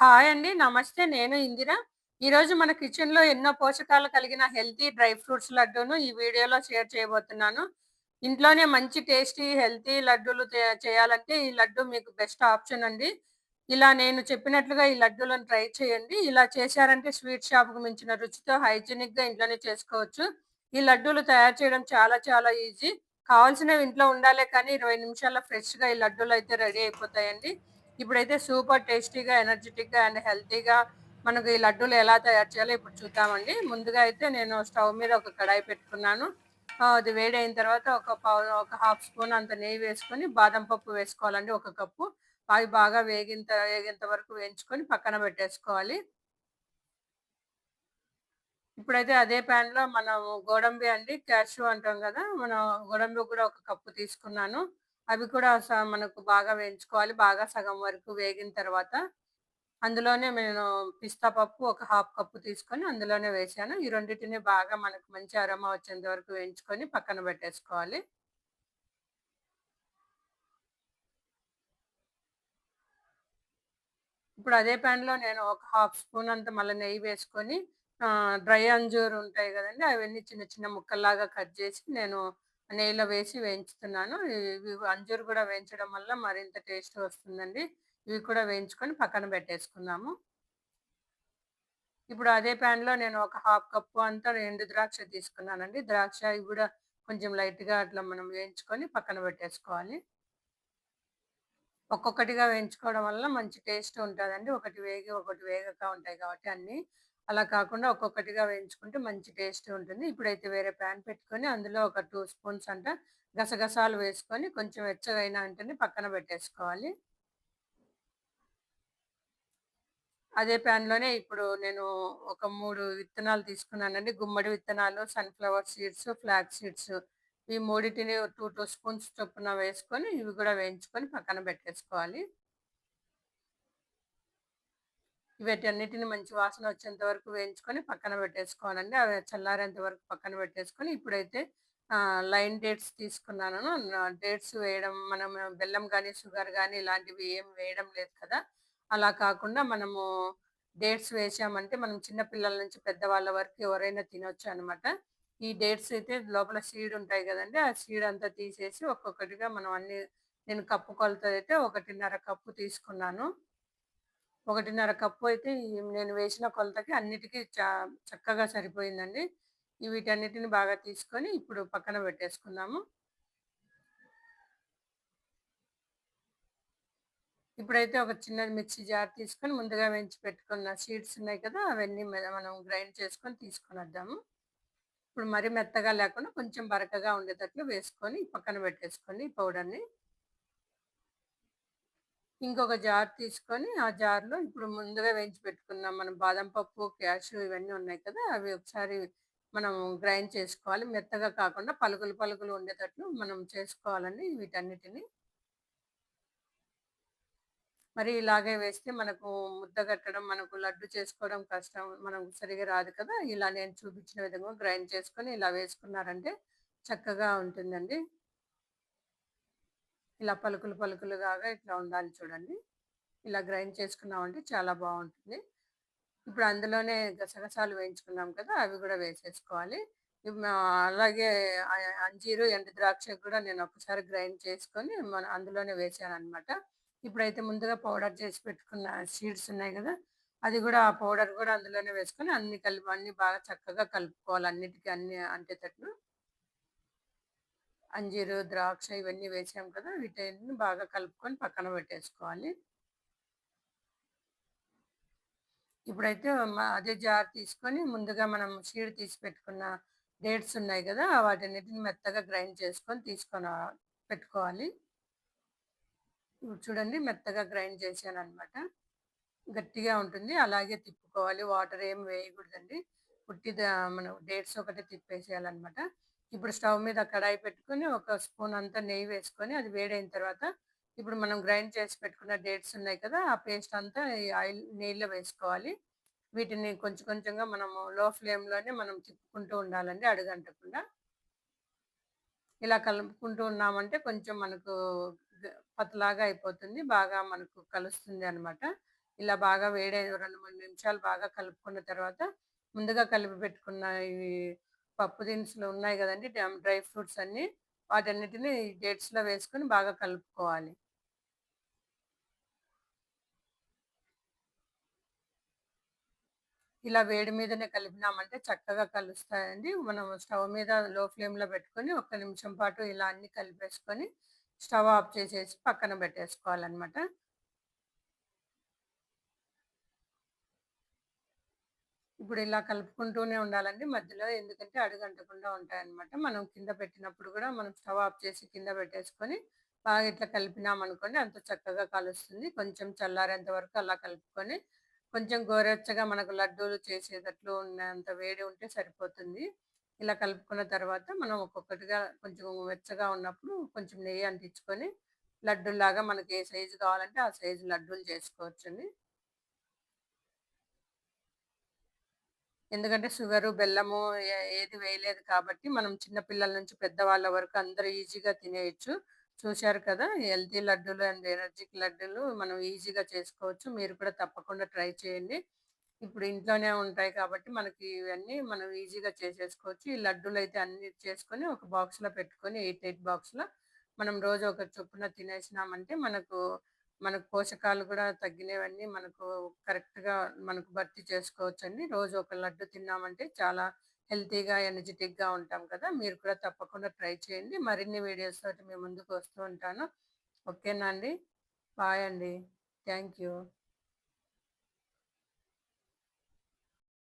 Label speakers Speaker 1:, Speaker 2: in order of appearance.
Speaker 1: Hi అండి. నమస్తే. నేను ఇందిర. ఈరోజు మన కిచెన్‌లో ఎన్నో పోషకాలు కలిగిన హెల్తీ డ్రై ఫ్రూట్స్ లడ్డూను ఈ వీడియోలో షేర్ చేయబోతున్నాను. ఇంట్లోనే మంచి టేస్టీ, హెల్తీ లడ్డూలు చేయాలంటే ఈ లడ్డు మీకు బెస్ట్ ఆప్షన్ అండి. ఇలా నేను చెప్పినట్లుగా ఈ లడ్డూలను ట్రై చేయండి. ఇలా చేశారంటే స్వీట్ షాప్‌కి మించిన రుచితో హైజీనిక్‌గా ఇంట్లోనే చేసుకోవచ్చు. ఈ లడ్డూలు తయారు చేయడం చాలా చాలా ఈజీ. కావాల్సినవి ఇంట్లో ఉండాలే కానీ 20 నిమిషాల్లో ఫ్రెష్‌గా ఈ లడ్డూలయితే రెడీ అయిపోతాయండి. ఇప్పుడైతే సూపర్ టేస్టీగా, ఎనర్జిటిక్‌గా అండ్ హెల్తీగా మనకు ఈ లడ్డూలు ఎలా తయారు చేయాలో ఇప్పుడు చూద్దామండి. ముందుగా అయితే నేను స్టవ్ మీద ఒక కడాయి పెట్టుకున్నాను. అది వేడయిన తర్వాత ఒక హాఫ్ స్పూన్ అంత నెయ్యి వేసుకొని బాదం పప్పు వేసుకోవాలండి ఒక కప్పు. అవి బాగా వేగేంత వరకు వేయించుకొని పక్కన పెట్టేసుకోవాలి. ఇప్పుడైతే అదే ప్యాన్‌లో మనం గోడంబి అండి క్యాష్యూ అంటాం గదా! మనం గోడంబి కూడా ఒక కప్పు తీసుకున్నాను. అవి కూడా మనకు బాగా వేయించుకోవాలి. బాగా సగం వరకు వేగిన తర్వాత అందులోనే నేను పిస్తా పప్పు ఒక హాఫ్ కప్పు తీసుకొని అందులోనే వేశాను. ఈ రెండిటిని బాగా మనకు మంచి అరోమా వచ్చేంత వరకు వేయించుకొని పక్కన పెట్టేసుకోవాలి. ఇప్పుడు అదే ప్యాన్‌లో నేను ఒక హాఫ్ స్పూన్ అంత మళ్ళా నెయ్యి వేసుకొని డ్రై అంజూర్ ఉంటాయి గదండీ! అవన్నీ చిన్న చిన్న ముక్కల్లాగా కట్ చేసి నేను నెయ్యిలో వేసి వేయించుతున్నాను. ఇవి అంజూర్ గూడా వేయించడం వల్ల మరింత టేస్ట్ వస్తుందండి. ఇవి కూడా వేయించుకొని పక్కన పెట్టేసుకుందాము. ఇప్పుడు అదే ప్యాన్‌లో నేను ఒక హాఫ్ కప్పు అంతా ఎండు ద్రాక్ష తీసుకున్నానండి. ద్రాక్ష ఇవి గూడా కొంచెం లైట్‌గా అట్లా మనం వేయించుకొని పక్కన పెట్టేసుకోవాలి. ఒక్కొక్కటిగా వేయించుకోవడం వల్ల మంచి టేస్ట్ ఉంటదండి. ఒకటి వేగి, ఒకటి వేగక ఉంటాయి కాబట్టి అన్నీ. అలా కాకుండా ఒక్కొక్కటిగా వేయించుకుంటే మంచి టేస్ట్ ఉంటుంది. ఇప్పుడైతే వేరే ప్యాన్ పెట్టుకొని అందులో ఒక 2 స్పూన్స్ అంట గసగసాలు వేసుకొని కొంచెం వెచ్చగా అయిన వెంటనే పక్కన పెట్టేసుకోవాలి. అదే ప్యాన్‌లోనే ఇప్పుడు నేను ఒక 3 విత్తనాలు తీసుకున్నానండి. గుమ్మడి విత్తనాలు, సన్‌ఫ్లవర్ సీడ్స్, ఫ్లాక్స్ సీడ్స్. ఈ మూడిటిని 2 స్పూన్స్ చొప్పున వేసుకొని ఇవి కూడా వేయించుకొని పక్కన పెట్టేసుకోవాలి. వీటన్నిటిని మంచి వాసన వచ్చేంత వరకు వేయించుకొని పక్కన పెట్టేసుకోవాలండి. అవి చల్లారేంత వరకు పక్కన పెట్టేసుకొని ఇప్పుడైతే లైన్ డేట్స్ తీసుకున్నాను. డేట్స్ వేయడం మనం బెల్లం గానీ, షుగర్ గానీ ఇలాంటివి ఏం వేయడం లేదు కదా! అలా కాకుండా మనము డేట్స్ వేసామంటే మనం చిన్న పిల్లల నుంచి పెద్దవాళ్ళ వరకు ఎవరైనా తినొచ్చనమాట. ఈ డేట్స్ అయితే లోపల సీడ్ ఉంటాయి గదండీ! ఆ సీడ్ అంతా తీసేసి ఒక్కొక్కటిగా మనం అన్నీ నేను కప్పు కొలతైతే 1:30 కప్పు తీసుకున్నాను. 1:30 కప్పు అయితే నేను వేసిన కొలతకి అన్నిటికి చక్కగా సరిపోయిందండి. వీటన్నిటిని బాగా తీసుకొని ఇప్పుడు పక్కన పెట్టేసుకుందాము. ఇప్పుడైతే ఒక చిన్న మిక్సీ జార్ తీసుకొని ముందుగా వేయించి పెట్టుకున్న సీడ్స్ ఉన్నాయి కదా! అవన్నీ మనం గ్రైండ్ చేసుకొని తీసుకొనొద్దాము. ఇప్పుడు మరీ మెత్తగా లేకుండా కొంచెం బరకగా ఉండేటట్లు వేసుకొని పక్కన పెట్టేసుకోండి ఈ పౌడర్‌ని. ఇంకొక జార్ తీసుకొని, ఆ జార్‌లో ఇప్పుడు ముందుగా వేయించి పెట్టుకున్న మనం బాదం పప్పు, క్యాషు ఇవన్నీ ఉన్నాయి కదా! అవి ఒకసారి మనం గ్రైండ్ చేసుకోవాలి. మెత్తగా కాకుండా పలుకులు పలుకులు ఉండేటట్లు మనం చేసుకోవాలండి వీటన్నిటిని. మరి ఇలాగే వేస్తే మనకు ముద్ద కట్టడం, మనకు లడ్డు చేసుకోవడం కష్టం. మనకు సరిగ్గా రాదు కదా! ఇలా నేను చూపించిన విధంగా గ్రైండ్ చేసుకొని ఇలా వేసుకున్నారంటే చక్కగా ఉంటుందండి. ఇలా పలుకులు పలుకులుగాగా ఇట్లా ఉండాలి చూడండి. ఇలా గ్రైండ్ చేసుకున్నామంటే చాలా బావుంటుంది. ఇప్పుడు అందులోనే గసగసాలు వేయించుకున్నాం కదా! అవి గూడా వేసేసుకోవాలి. అలాగే అంజీరు, ఎండు ద్రాక్ష కూడా నేను ఒకసారి గ్రైండ్ చేసుకొని అందులోనే వేసాననమాట. ఇప్పుడైతే ముందుగా పౌడర్ చేసి పెట్టుకున్న సీడ్స్ ఉన్నాయి గదా! అది గూడా ఆ పౌడర్ గూడా అందులోనే వేసుకొని అన్నీ బాగా చక్కగా కలుపుకోవాలి. అన్నిటికి అన్నీ అంటేటట్లు. అంజీరు, ద్రాక్ష ఇవన్నీ వేసాం కదా! వీటన్నిటిని బాగా కలుపుకొని పక్కన పెట్టేసుకోవాలి. ఇప్పుడైతే అదే జార్ తీసుకొని ముందుగా మనం సీడ్ తీసి పెట్టుకున్న డేట్స్ ఉన్నాయి గదా! వాటన్నిటిని మెత్తగా గ్రైండ్ చేసుకొని పెట్టుకోవాలి. ఇప్పుడు చూడండి మెత్తగా గ్రైండ్ చేశాననమాట. గట్టిగా ఉంటుంది. అలాగే తిప్పుకోవాలి. వాటర్ ఏమి వేయకూడదండి. మనం డేట్స్ ఒకటే తిప్పేసేయాలనమాట. ఇప్పుడు స్టవ్ మీద కడాయి పెట్టుకొని ఒక స్పూన్ అంతా నెయ్యి వేసుకొని అది వేడైన తర్వాత ఇప్పుడు మనం గ్రైండ్ చేసి పెట్టుకున్న డేట్స్ ఉన్నాయి కదా! ఆ పేస్ట్ అంతా ఈ నెయ్యిలో వేసుకోవాలి. వీటిని కొంచెం కొంచెంగా మనము లో ఫ్లేమ్‌లోనే మనం తిప్పుకుంటూ ఉండాలండి అడుగంటకుండా. ఇలా కలుపుకుంటూ ఉన్నామంటే కొంచెం మనకు పతలాగా అయిపోతుంది. బాగా మనకు కలుస్తుంది అనమాట. ఇలా బాగా 2, 3 నిమిషాలు బాగా కలుపుకున్న తర్వాత ముందుగా కలిపి పెట్టుకున్న ఇవి పప్పు దినుసులు ఉన్నాయి గదండీ! డ్రై ఫ్రూట్స్ అన్నీ వాటన్నిటిని డేట్స్‌లో వేసుకొని బాగా కలుపుకోవాలి. ఇలా వేడి మీదనే కలిపినామంటే చక్కగా కలుస్తాయండి. మనం స్టవ్ మీద లో ఫ్లేమ్‌లో పెట్టుకొని ఒక్క నిమిషం పాటు ఇలా అన్నీ కలిపేసుకొని స్టవ్ ఆఫ్ చేసేసి పక్కన పెట్టేసుకోవాలనమాట. ఇప్పుడు ఇలా కలుపుకుంటూనే ఉండాలండి మధ్యలో. ఎందుకంటే అడుగంటకుండా ఉంటాయన్నమాట. మనం కింద పెట్టినప్పుడు గూడా మనం స్టవ్ ఆఫ్ చేసి కింద పెట్టేసుకొని బాగా ఇట్లా కలిపినామనుకోండి అంత చక్కగా కలుస్తుంది. కొంచెం చల్లారేంత వరకు అలా కలుపుకొని కొంచెం గోరువెచ్చగా మనకు లడ్డూలు చేసేటట్లు ఉన్నంత వేడి ఉంటే సరిపోతుంది. ఇలా కలుపుకున్న తర్వాత మనం ఒక్కొక్కటిగా కొంచెం వెచ్చగా ఉన్నప్పుడు కొంచెం నెయ్యి అంటించుకొని లడ్డూల్లాగా మనకి ఏ సైజు కావాలంటే ఆ సైజు లడ్డూలు చేసుకోవచ్చండి. ఎందుకంటే షుగరు, బెల్లము ఏది వేయలేదు కాబట్టి మనం చిన్న పిల్లల నుంచి పెద్దవాళ్ళ వరకు అందరూ ఈజీగా తినేయొచ్చు. చూశారు కదా! హెల్తీ లడ్డూలు అండ్ ఎనర్జిక్ లడ్డూలు మనం ఈజీగా చేసుకోవచ్చు. మీరు కూడా తప్పకుండా ట్రై చేయండి. ఇప్పుడు ఇంట్లోనే ఉంటాయి కాబట్టి మనకి ఇవన్నీ మనం ఈజీగా చేసేసుకోవచ్చు. ఈ లడ్డూలైతే అన్నీ చేసుకొని ఒక బాక్స్‌లో పెట్టుకొని 8 బాక్స్‌లో మనం రోజు ఒకటి చొప్పున తినేసినామంటే మనకు పోషకాలు గూడా తగ్గినవన్నీ మనకు కరెక్ట్‌గా మనకు భర్తీ చేసుకోవచ్చండి. రోజు ఒక లడ్డు తిన్నామంటే చాలా హెల్తీగా, ఎనర్జిటిక్‌గా ఉంటాం కదా! మీరు కూడా తప్పకుండా ట్రై చేయండి. మరిన్ని వీడియోస్ తోటి మీ ముందుకు వస్తూ ఉంటాను. ఓకేనా అండి? బాయ్ అండి. Thank you.